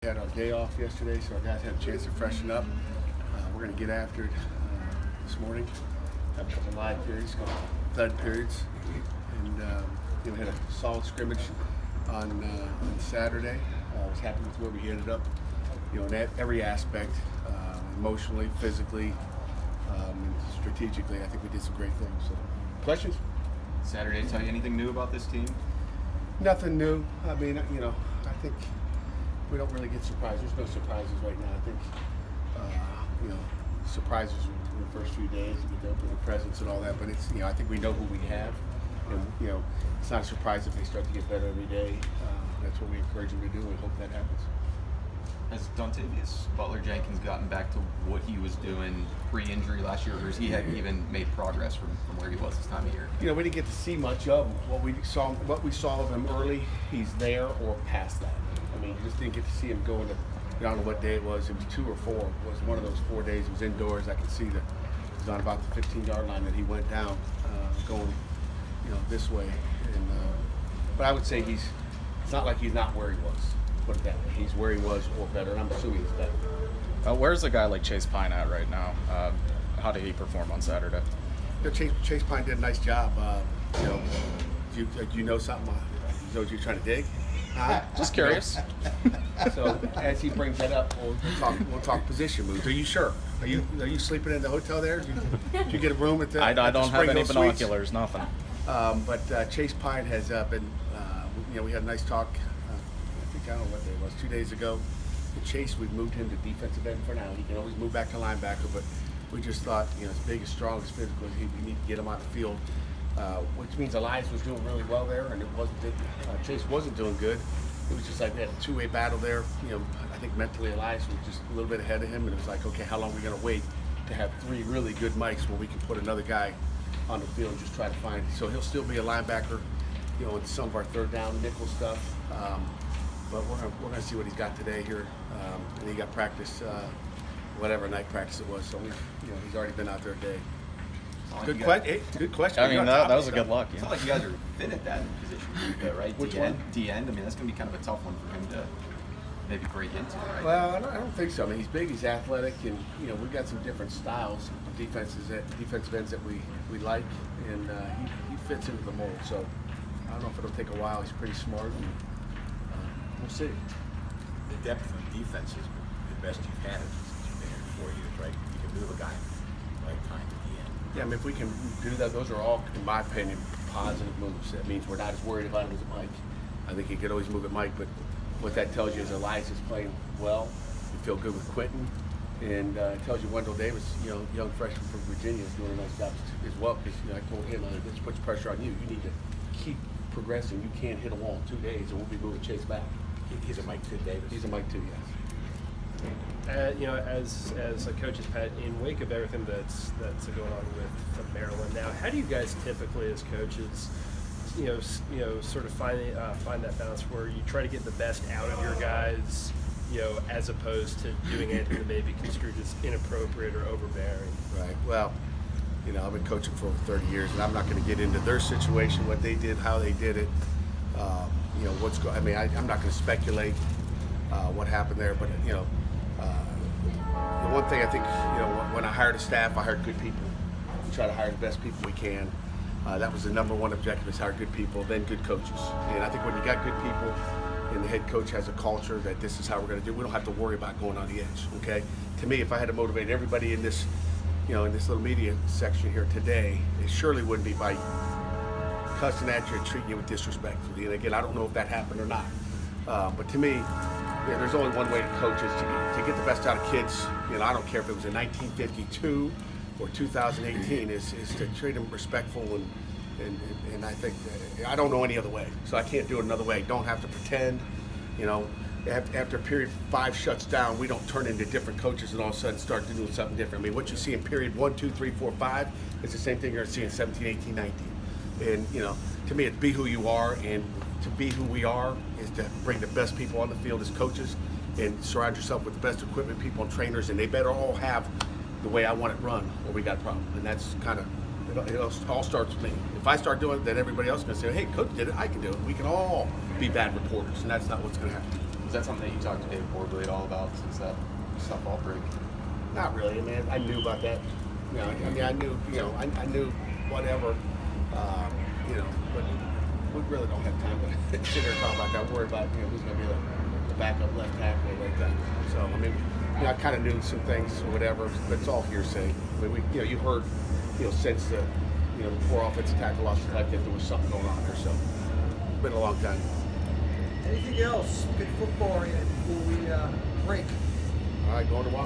We had our day off yesterday, so our guys had a chance to freshen up. We're going to get after it this morning. Have a couple live periods, a couple thud periods, and we had a solid scrimmage on Saturday. I was happy with where we ended up. In every aspect, emotionally, physically, and strategically, I think we did some great things. So, questions? Saturday tell you anything new about this team? Nothing new. I mean, I think we don't really get surprised. There's no surprises right now. I think, surprises in the first few days, you get to open the presents and all that. But it's, I think we know who we have, and it's not a surprise if they start to get better every day. That's what we encourage them to do, and we hope that happens. Has Dontavius Butler-Jenkins gotten back to what he was doing pre-injury last year, or has he even made progress from where he was this time of year? We didn't get to see much of him. What we saw of him early, he's there or past that. I mean, you just didn't get to see him going to, I don't know what day it was 2 or 4. It was one of those 4 days. It was indoors. I could see that it was on about the 15-yard line that he went down, going, this way. And but I would say it's not like he's not where he was. Put it that way. He's where he was or better, and I'm assuming he's better. Where's a guy like Chase Pine at right now? How did he perform on Saturday? Chase Pine did a nice job. Do you know something? You know what you're trying to dig? Just curious. So as he brings that up, we'll talk position moves. Are you sure? Are you sleeping in the hotel there? Did you get a room at the? I don't have any binoculars, Suites? Nothing. But Chase Pine has been. We had a nice talk. I don't know what day it was, 2 days ago. And Chase, we've moved him to defensive end for now. He can always move back to linebacker, but we just thought, as big, as strong, as physical as we need to get him on the field, which means Elias was doing really well there, and Chase wasn't doing good. It was just like we had a two-way battle there. I think mentally Elias was just a little bit ahead of him, and it was like, okay, how long are we going to wait to have 3 really good mics where we can put another guy on the field and just try to find. So he'll still be a linebacker, in some of our third down nickel stuff. But we're gonna see what he's got today here, and he got practice, whatever night practice it was. So he's already been out there a day. Good question. I mean, that was a good luck. It's not like you guys are fit at that position, right? Which one? D-end. I mean, that's gonna be kind of a tough one for him to maybe break into, right? Well, I don't think so. I mean, he's big, he's athletic, and we've got some different styles of defensive ends that we like, and he fits into the mold. So I don't know if it'll take a while. He's pretty smart. We'll see. The depth of defense is the best you've had since you've been here 4 years, right? You can move a guy right time at the end. Yeah, I mean, if we can do that, those are all, in my opinion, positive moves. That means we're not as worried about him as Mike. I think he could always move at Mike, but what that tells you is Elias is playing well. You feel good with Quentin, and it tells you Wendell Davis, young freshman from Virginia, is doing a nice job as well. Because I told him, this puts pressure on you. You need to keep progressing. You can't hit a wall in 2 days, and we'll be moving Chase back. He's a Mike 2 Davis. He's a Mike 2, yes. As a coach's Pat, in wake of everything that's going on with Maryland now, how do you guys typically, as coaches, sort of find that balance where you try to get the best out of your guys, as opposed to doing anything that may be construed as inappropriate or overbearing? Right. Well, I've been coaching for over 30 years, and I'm not going to get into their situation, what they did, how they did it. I'm not going to speculate what happened there, but the one thing I think, when I hired a staff, I hired good people. We try to hire the best people we can. That was the number one objective: is hire good people, then good coaches. And I think when you got good people, and the head coach has a culture that this is how we're going to do, we don't have to worry about going on the edge. Okay. To me, if I had to motivate everybody in this, in this little media section here today, it surely wouldn't be by cussing at you and treating you with disrespect. And again, I don't know if that happened or not. But to me, there's only one way to coach is to get the best out of kids. I don't care if it was in 1952 or 2018, is to treat them respectful. And I think I don't know any other way. So I can't do it another way. Don't have to pretend. After period 5 shuts down, we don't turn into different coaches and all of a sudden start doing something different. I mean, what you see in period 1, 2, 3, 4, 5, it's the same thing you're going to see in 17, 18, 19. And, to me, it's be who you are, and to be who we are is to bring the best people on the field as coaches and surround yourself with the best equipment, people, and trainers, and they better all have the way I want it run, or we got a problem. And that's kind of, it all starts with me. If I start doing it, then everybody else is going to say, hey, coach did it, I can do it. We can all be bad reporters, and that's not what's going to happen. Is that something that you talked to Dave Borbley at all about since that softball break? Not really. I mean, I knew about that. You know, I mean, I knew. You know, I knew whatever. You know, but we really don't have time to sit here and talk about that. I'm worried about who's going to be the backup left tackle or right tackle. So I mean, I kind of knew some things or whatever, but it's all hearsay. I mean, you heard, since the poor offensive tackle lost the life that there was something going on there. So it's been a long time. Anything else? Good football before we break. All right, going to watch.